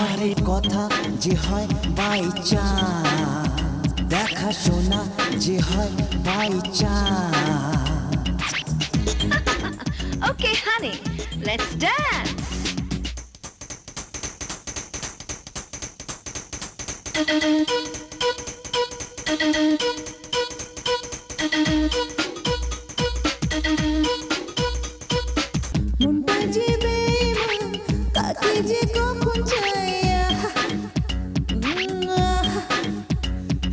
অনেক কথা যে হয় বাই চান্স, দেখাশোনা যে হয় by chance. Okay, honey, let's dance. মনটা যে বেইমান, কাকে যে কখন চাইয়া।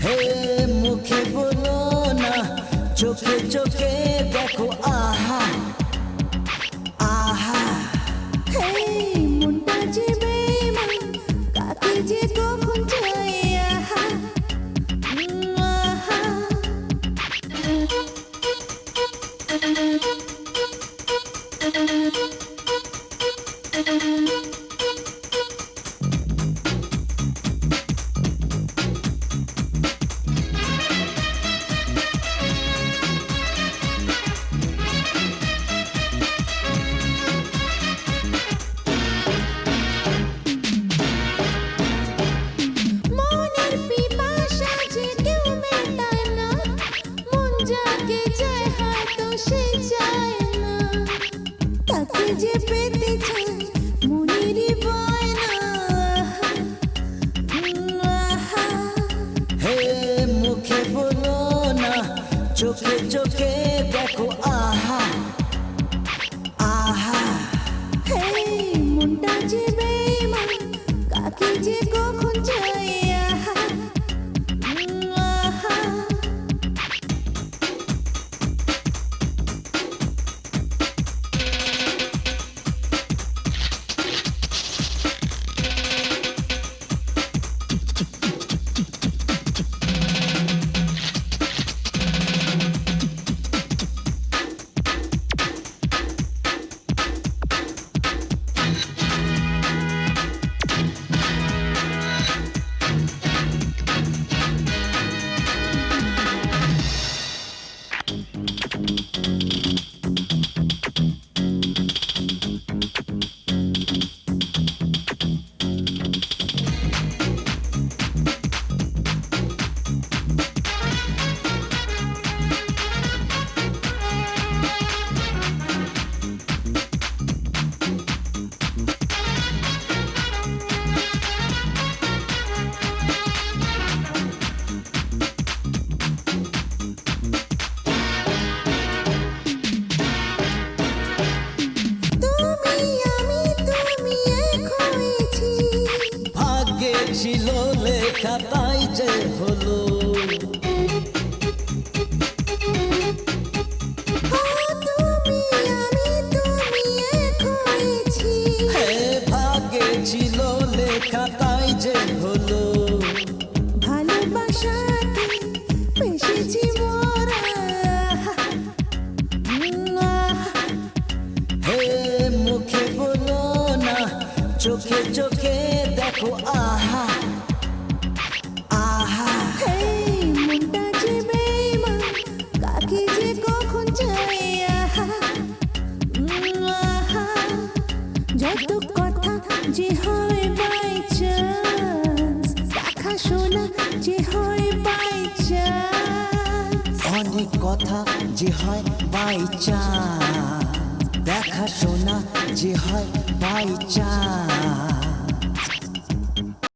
হে মুখে বলো না, চোখে চোখে দেখো আহা আহা। হেই, মনটা যে বেইমান, কাকে যে কখন চাইয়া। মনের পিপাসা যে কেউ মেটায় না, মন যাকে চায় হয়তো সে চায় না। তাকে যে পেতে চায় মনেরই বায়না। হে মুখে বলো না, চোখে চোখে দেখো আহা আহা। হেই, মনটা যে বেইমান, কাকে যে কখন চাইয়া। ছিল লেখা তাই যে হলো। হে ভাগ্যে ছিল লেখা তাই যে হলো। ভালোবাসাতে পেশেছি মোরা। হে মুখে বলো না, চোখে চোখে দেখো আহা আহা। হেই, মনটা যে বেইমান, কাকে যে কখন চাইয়া। যত কথা যে হয় বাই চান্স, দেখাশোনা যে হয় বাই চান্স। অনেক কথা যে হয় বাই চান্স, দেখাশোনা যে হয় বাই চান্স।